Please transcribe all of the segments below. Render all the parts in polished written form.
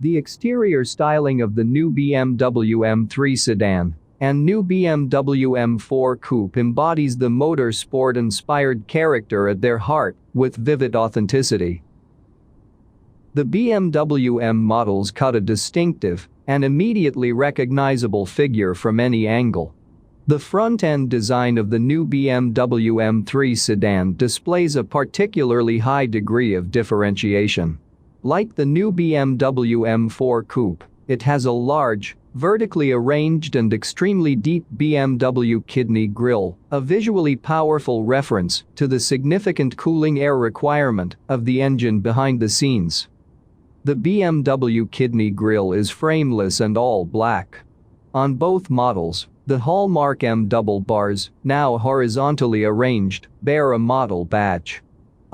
The exterior styling of the new BMW M3 Sedan and new BMW M4 Coupe embodies the motorsport-inspired character at their heart, with vivid authenticity. The BMW M models cut a distinctive and immediately recognizable figure from any angle. The front-end design of the new BMW M3 Sedan displays a particularly high degree of differentiation. Like the new BMW M4 Coupe, it has a large, vertically arranged and extremely deep BMW kidney grille, a visually powerful reference to the significant cooling air requirement of the engine behind the scenes. The BMW kidney grille is frameless and all black. On both models, the hallmark M double bars, now horizontally arranged, bear a model badge.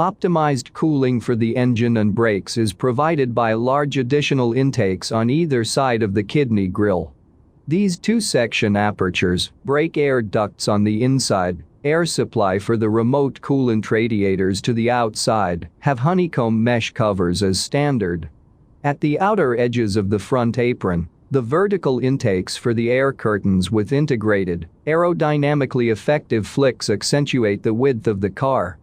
Optimized cooling for the engine and brakes is provided by large additional intakes on either side of the kidney grille. These two-section apertures, brake air ducts on the inside, air supply for the remote coolant radiators to the outside, have honeycomb mesh covers as standard. At the outer edges of the front apron, the vertical intakes for the air curtains with integrated, aerodynamically effective flicks accentuate the width of the car.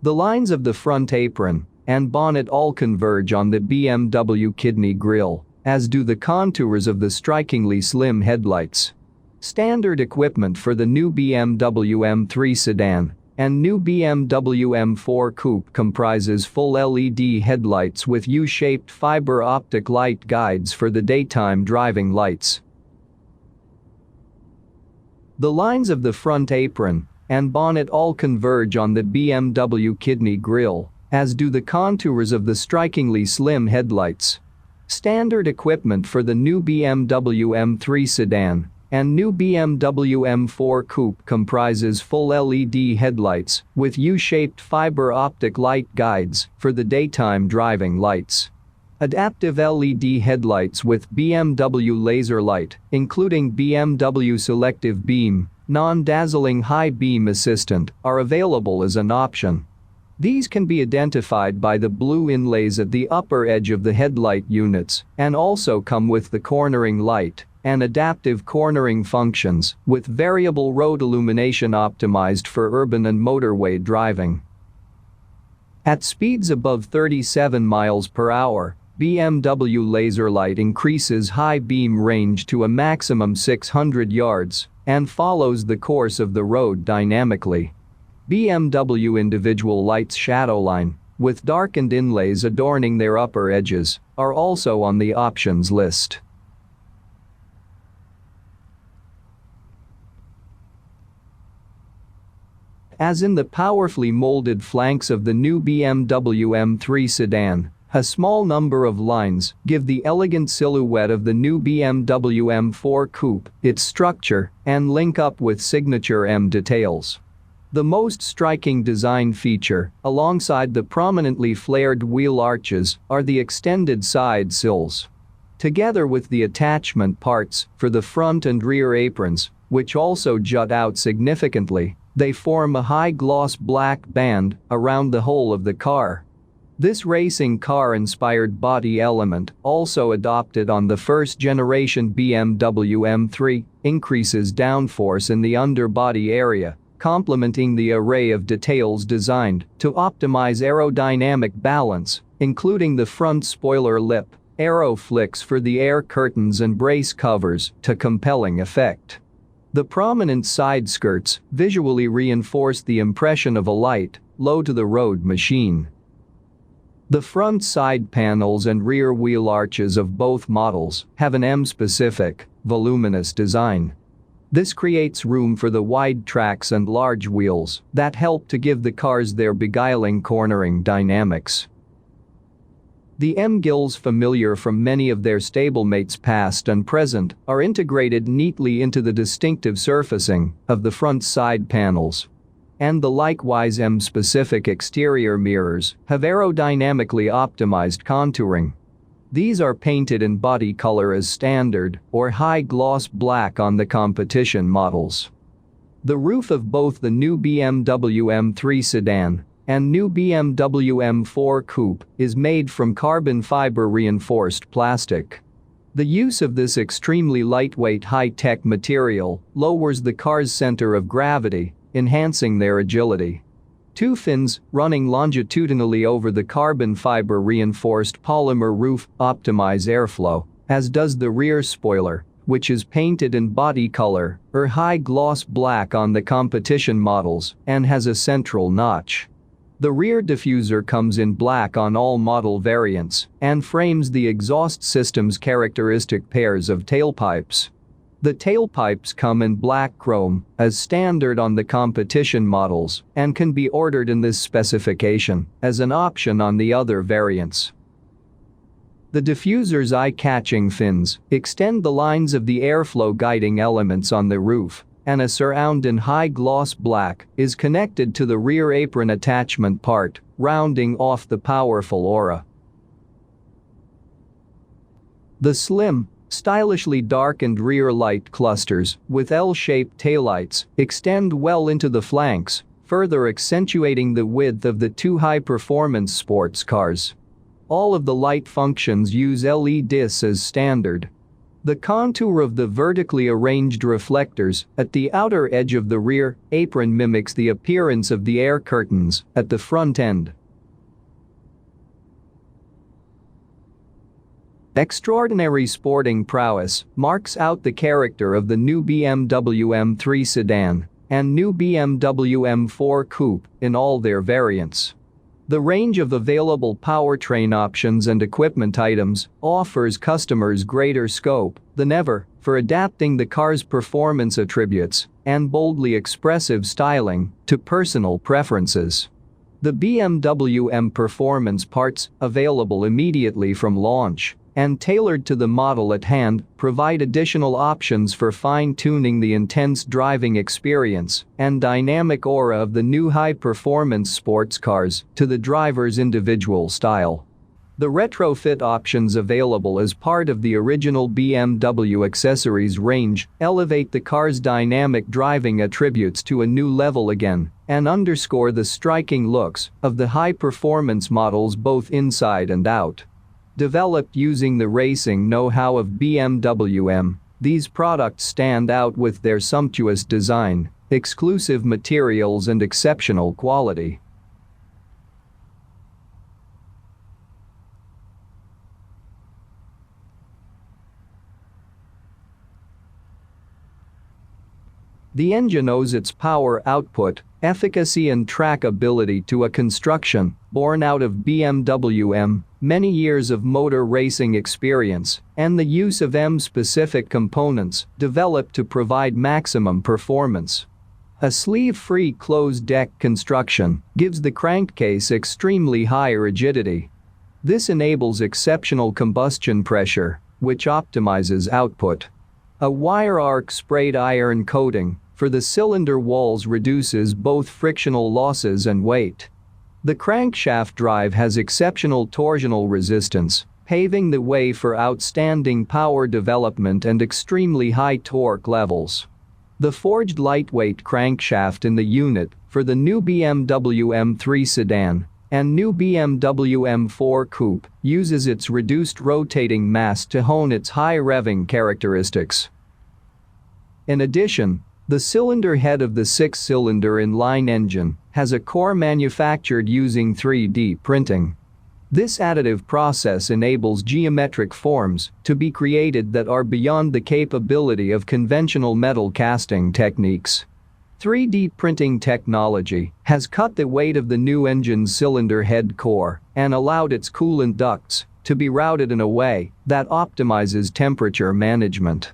The lines of the front apron and bonnet all converge on the BMW kidney grille, as do the contours of the strikingly slim headlights. Standard equipment for the new BMW M3 Sedan and new BMW M4 Coupe comprises full LED headlights with U-shaped fiber optic light guides for the daytime driving lights. The lines of the front apron and bonnet all converge on the BMW kidney grille, as do the contours of the strikingly slim headlights. Standard equipment for the new BMW M3 Sedan and new BMW M4 Coupe comprises full LED headlights with U-shaped fiber optic light guides for the daytime driving lights. Adaptive LED headlights with BMW laser light, including BMW Selective Beam, non-dazzling high beam assistant, are available as an option. These can be identified by the blue inlays at the upper edge of the headlight units and also come with the cornering light and adaptive cornering functions with variable road illumination optimized for urban and motorway driving. At speeds above 37 miles per hour, BMW laser light increases high beam range to a maximum 600 yards and follows the course of the road dynamically. BMW individual lights shadowline, with darkened inlays adorning their upper edges, are also on the options list. As in the powerfully molded flanks of the new BMW M3 Sedan, a small number of lines give the elegant silhouette of the new BMW M4 Coupe its structure and link up with signature M details. The most striking design feature, alongside the prominently flared wheel arches, are the extended side sills. Together with the attachment parts for the front and rear aprons, which also jut out significantly, they form a high-gloss black band around the whole of the car. This racing car-inspired body element, also adopted on the first-generation BMW M3, increases downforce in the underbody area, complementing the array of details designed to optimize aerodynamic balance, including the front spoiler lip, aero flicks for the air curtains and brace covers to compelling effect. The prominent side skirts visually reinforce the impression of a light, low-to-the-road machine. The front side panels and rear wheel arches of both models have an M-specific, voluminous design. This creates room for the wide tracks and large wheels that help to give the cars their beguiling cornering dynamics. The M-gills, familiar from many of their stablemates past and present, are integrated neatly into the distinctive surfacing of the front side panels. And the likewise M-specific exterior mirrors have aerodynamically optimized contouring. These are painted in body color as standard or high-gloss black on the competition models. The roof of both the new BMW M3 Sedan and new BMW M4 Coupe is made from carbon fiber reinforced plastic. The use of this extremely lightweight high-tech material lowers the car's center of gravity, enhancing their agility. Two fins, running longitudinally over the carbon fiber reinforced polymer roof, optimize airflow, as does the rear spoiler, which is painted in body color or high-gloss black on the competition models and has a central notch. The rear diffuser comes in black on all model variants and frames the exhaust system's characteristic pairs of tailpipes. The tailpipes come in black chrome as standard on the competition models and can be ordered in this specification as an option on the other variants. The diffuser's eye-catching fins extend the lines of the airflow guiding elements on the roof, and a surround in high-gloss black is connected to the rear apron attachment part, rounding off the powerful aura. The slim, stylishly darkened rear light clusters with L-shaped taillights extend well into the flanks, further accentuating the width of the two high-performance sports cars. All of the light functions use LEDs as standard. The contour of the vertically arranged reflectors at the outer edge of the rear apron mimics the appearance of the air curtains at the front end. Extraordinary sporting prowess marks out the character of the new BMW M3 Sedan and new BMW M4 Coupe in all their variants. The range of available powertrain options and equipment items offers customers greater scope than ever for adapting the car's performance attributes and boldly expressive styling to personal preferences. The BMW M Performance parts, available immediately from launch and tailored to the model at hand, provide additional options for fine-tuning the intense driving experience and dynamic aura of the new high-performance sports cars to the driver's individual style. The retrofit options available as part of the original BMW accessories range elevate the car's dynamic driving attributes to a new level again and underscore the striking looks of the high-performance models both inside and out. Developed using the racing know-how of BMW M, these products stand out with their sumptuous design, exclusive materials and exceptional quality. The engine owes its power output, efficacy and trackability to a construction born out of BMW M, many years of motor racing experience, and the use of M-specific components developed to provide maximum performance. A sleeve-free closed-deck construction gives the crankcase extremely high rigidity. This enables exceptional combustion pressure, which optimizes output. A wire arc sprayed iron coating for the cylinder walls reduces both frictional losses and weight. The crankshaft drive has exceptional torsional resistance, paving the way for outstanding power development and extremely high torque levels. The forged lightweight crankshaft in the unit for the new BMW M3 Sedan and new BMW M4 Coupe uses its reduced rotating mass to hone its high revving characteristics. In addition, the cylinder head of the six-cylinder inline engine has a core manufactured using 3D printing. This additive process enables geometric forms to be created that are beyond the capability of conventional metal casting techniques. 3D printing technology has cut the weight of the new engine's cylinder head core and allowed its coolant ducts to be routed in a way that optimizes temperature management.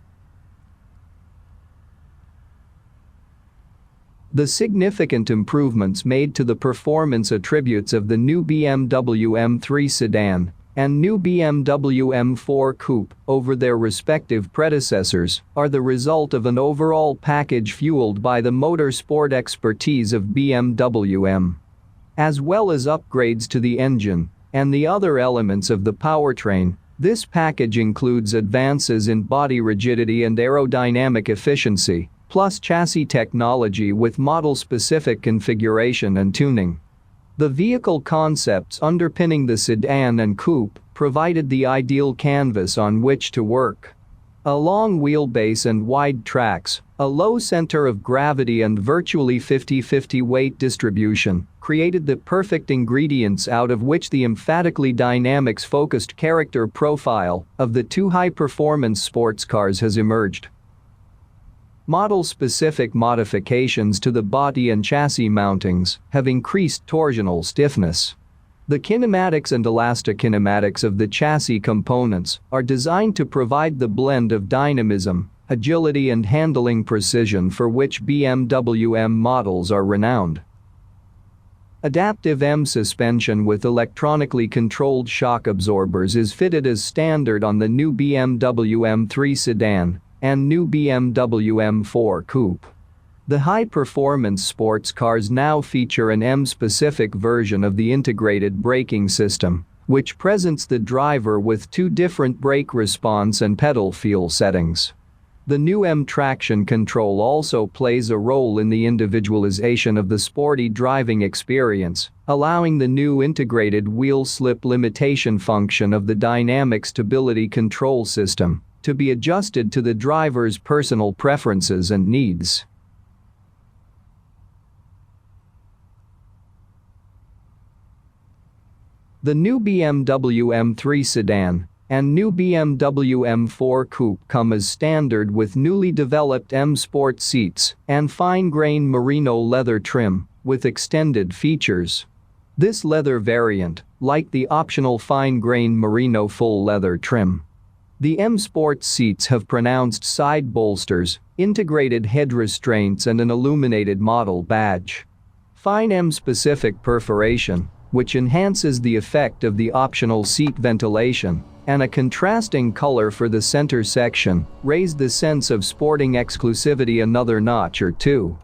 The significant improvements made to the performance attributes of the new BMW M3 Sedan and new BMW M4 Coupe over their respective predecessors are the result of an overall package fueled by the motorsport expertise of BMW M. As well as upgrades to the engine and the other elements of the powertrain, this package includes advances in body rigidity and aerodynamic efficiency, plus chassis technology with model-specific configuration and tuning. The vehicle concepts underpinning the sedan and coupe provided the ideal canvas on which to work. A long wheelbase and wide tracks, a low center of gravity and virtually 50-50 weight distribution created the perfect ingredients out of which the emphatically dynamics-focused character profile of the two high-performance sports cars has emerged. Model-specific modifications to the body and chassis mountings have increased torsional stiffness. The kinematics and elastokinematics of the chassis components are designed to provide the blend of dynamism, agility and handling precision for which BMW M models are renowned. Adaptive M suspension with electronically controlled shock absorbers is fitted as standard on the new BMW M3 Sedan and new BMW M4 Coupe. The high-performance sports cars now feature an M-specific version of the integrated braking system, which presents the driver with two different brake response and pedal feel settings. The new M traction control also plays a role in the individualization of the sporty driving experience, allowing the new integrated wheel slip limitation function of the dynamic stability control system to be adjusted to the driver's personal preferences and needs. The new BMW M3 Sedan and new BMW M4 Coupe come as standard with newly developed M Sport seats and fine-grain merino leather trim with extended features. This leather variant, like the optional fine-grain merino full leather trim. The M Sport seats have pronounced side bolsters, integrated head restraints and an illuminated model badge. Fine M-specific perforation, which enhances the effect of the optional seat ventilation, and a contrasting color for the center section raised the sense of sporting exclusivity another notch or two.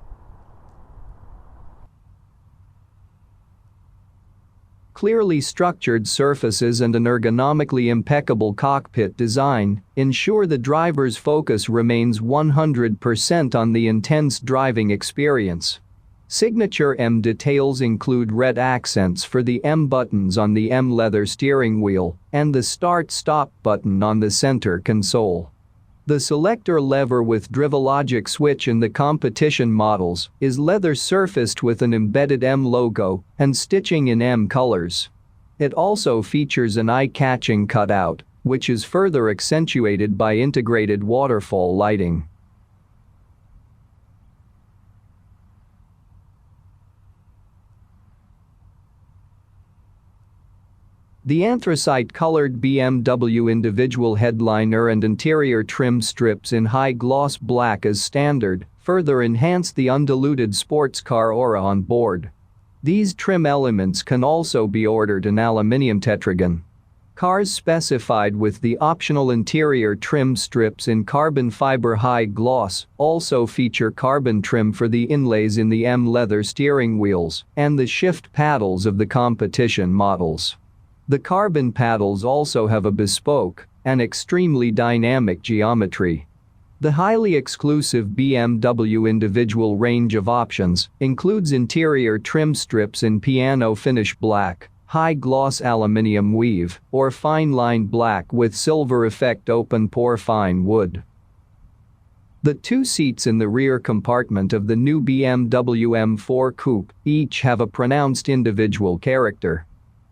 Clearly structured surfaces and an ergonomically impeccable cockpit design ensure the driver's focus remains 100% on the intense driving experience. Signature M details include red accents for the M buttons on the M leather steering wheel and the start-stop button on the center console. The selector lever with Drivologic switch in the competition models is leather surfaced with an embedded M logo and stitching in M colors. It also features an eye-catching cutout, which is further accentuated by integrated waterfall lighting. The anthracite-colored BMW individual headliner and interior trim strips in high-gloss black as standard further enhance the undiluted sports car aura on board. These trim elements can also be ordered in aluminium tetragon. Cars specified with the optional interior trim strips in carbon fiber high gloss also feature carbon trim for the inlays in the M leather steering wheels and the shift paddles of the competition models. The carbon paddles also have a bespoke and extremely dynamic geometry. The highly exclusive BMW individual range of options includes interior trim strips in piano finish black, high-gloss aluminium weave, or fine-line black with silver effect open-pore fine wood. The two seats in the rear compartment of the new BMW M4 Coupe each have a pronounced individual character.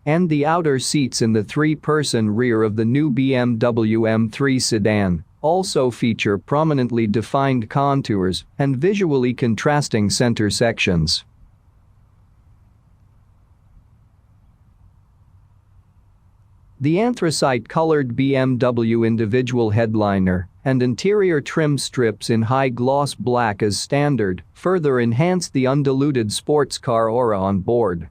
And the outer seats in the three-person rear of the new BMW M3 Sedan also feature prominently defined contours and visually contrasting center sections. The anthracite-colored BMW individual headliner and interior trim strips in high-gloss black as standard further enhance the undiluted sports car aura on board.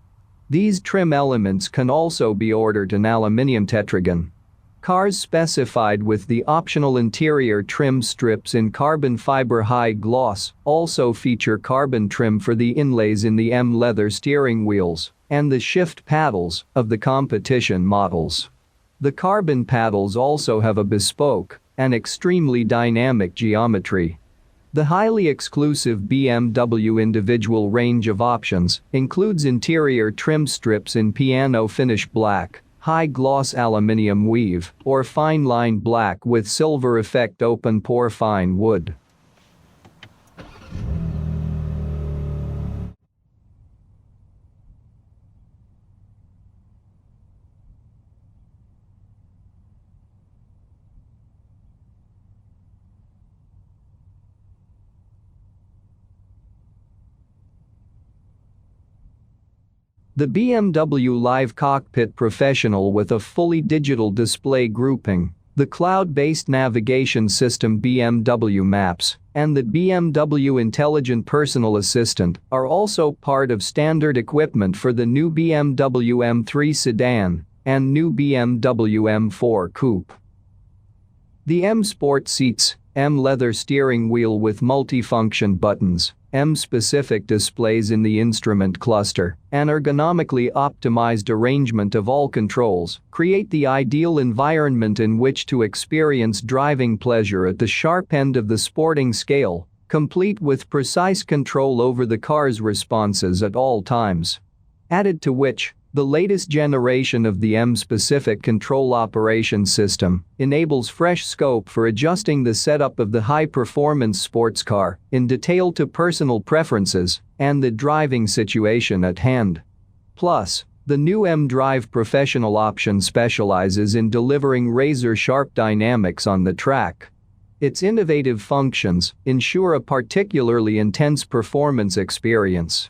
These trim elements can also be ordered in aluminium tetragon. Cars specified with the optional interior trim strips in carbon fiber high gloss also feature carbon trim for the inlays in the M leather steering wheels and the shift paddles of the competition models. The carbon paddles also have a bespoke and extremely dynamic geometry. The highly exclusive BMW individual range of options includes interior trim strips in piano finish black, high-gloss aluminium weave, or fine-line black with silver effect open-pore fine wood. The BMW Live Cockpit Professional with a fully digital display grouping, the cloud-based navigation system BMW Maps, and the BMW Intelligent Personal Assistant are also part of standard equipment for the new BMW M3 Sedan and new BMW M4 Coupe. The M Sport seats, M leather steering wheel with multifunction buttons, M-specific displays in the instrument cluster, and ergonomically optimized arrangement of all controls create the ideal environment in which to experience driving pleasure at the sharp end of the sporting scale, complete with precise control over the car's responses at all times. Added to which, the latest generation of the M-specific control operation system enables fresh scope for adjusting the setup of the high-performance sports car in detail to personal preferences and the driving situation at hand. Plus, the new M-Drive Professional option specializes in delivering razor-sharp dynamics on the track. Its innovative functions ensure a particularly intense performance experience.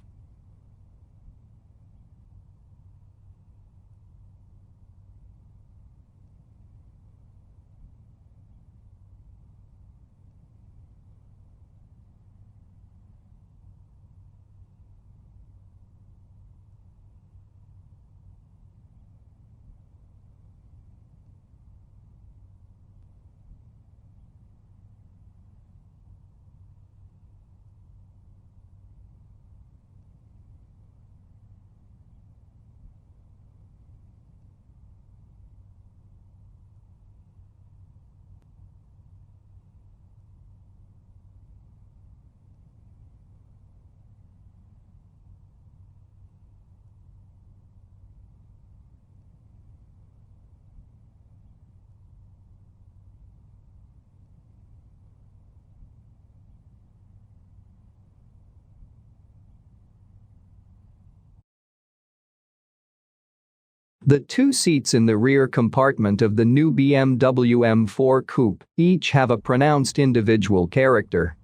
The two seats in the rear compartment of the new BMW M4 Coupe each have a pronounced individual character.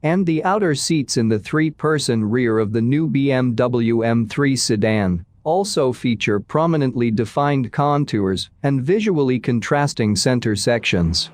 And the outer seats in the three-person rear of the new BMW M3 Sedan also feature prominently defined contours and visually contrasting center sections.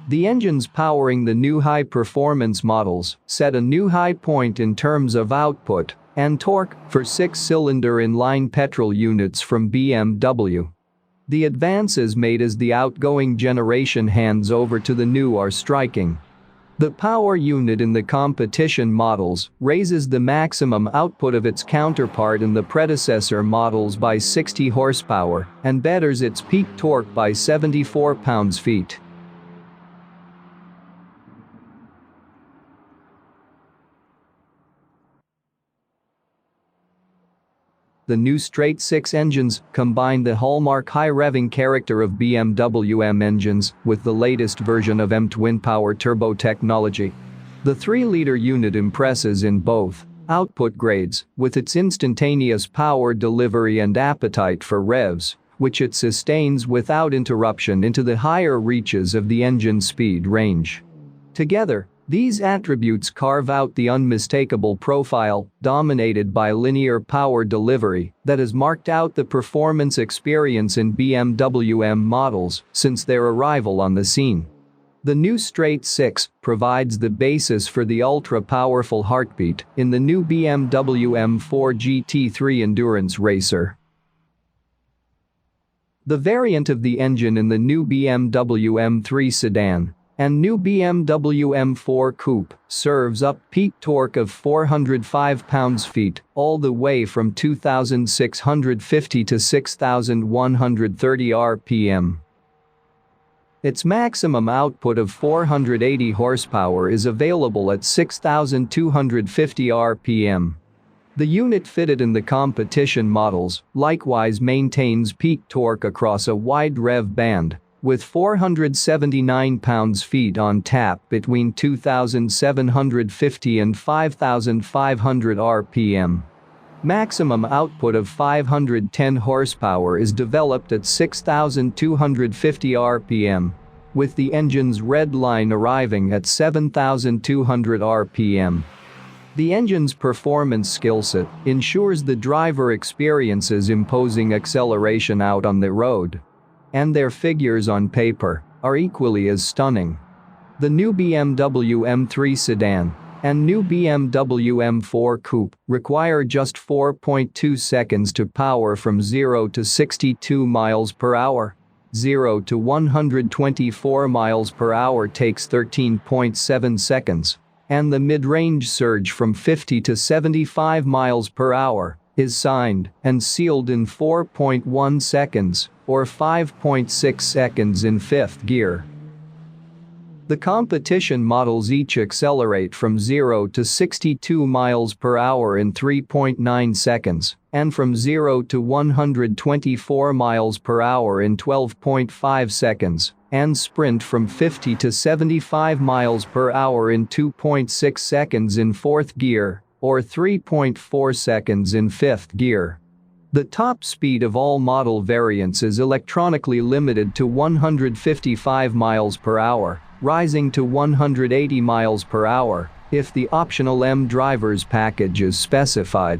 The engines powering the new high-performance models set a new high point in terms of output and torque for six-cylinder inline petrol units from BMW. The advances made as the outgoing generation hands over to the new are striking. The power unit in the competition models raises the maximum output of its counterpart in the predecessor models by 60 horsepower and betters its peak torque by 74 pounds-feet. The new straight-six engines combine the hallmark high-revving character of BMW M engines with the latest version of M twin-power turbo technology. The 3-liter unit impresses in both output grades with its instantaneous power delivery and appetite for revs, which it sustains without interruption into the higher reaches of the engine speed range. Together, these attributes carve out the unmistakable profile, dominated by linear power delivery, that has marked out the performance experience in BMW M models since their arrival on the scene. The new straight-six provides the basis for the ultra-powerful heartbeat in the new BMW M4 GT3 endurance racer. The variant of the engine in the new BMW M3 Sedan and new BMW M4 Coupe serves up peak torque of 405 pounds-feet, all the way from 2,650 to 6,130 rpm. Its maximum output of 480 horsepower is available at 6,250 rpm. The unit fitted in the competition models likewise maintains peak torque across a wide rev band, with 479 pounds-feet on tap between 2,750 and 5,500 rpm. Maximum output of 510 horsepower is developed at 6,250 rpm, with the engine's red line arriving at 7,200 rpm. The engine's performance skillset ensures the driver experiences imposing acceleration out on the road. And their figures on paper are equally as stunning. The new BMW M3 Sedan and new BMW M4 Coupe require just 4.2 seconds to power from 0 to 62 miles per hour. 0 to 124 miles per hour takes 13.7 seconds. And the mid-range surge from 50 to 75 miles per hour is signed and sealed in 4.1 seconds, or 5.6 seconds in fifth gear. The competition models each accelerate from 0 to 62 miles per hour in 3.9 seconds, and from 0 to 124 miles per hour in 12.5 seconds, and sprint from 50 to 75 miles per hour in 2.6 seconds in fourth gear, or 3.4 seconds in fifth gear. The top speed of all model variants is electronically limited to 155 miles per hour, rising to 180 miles per hour if the optional M drivers package is specified.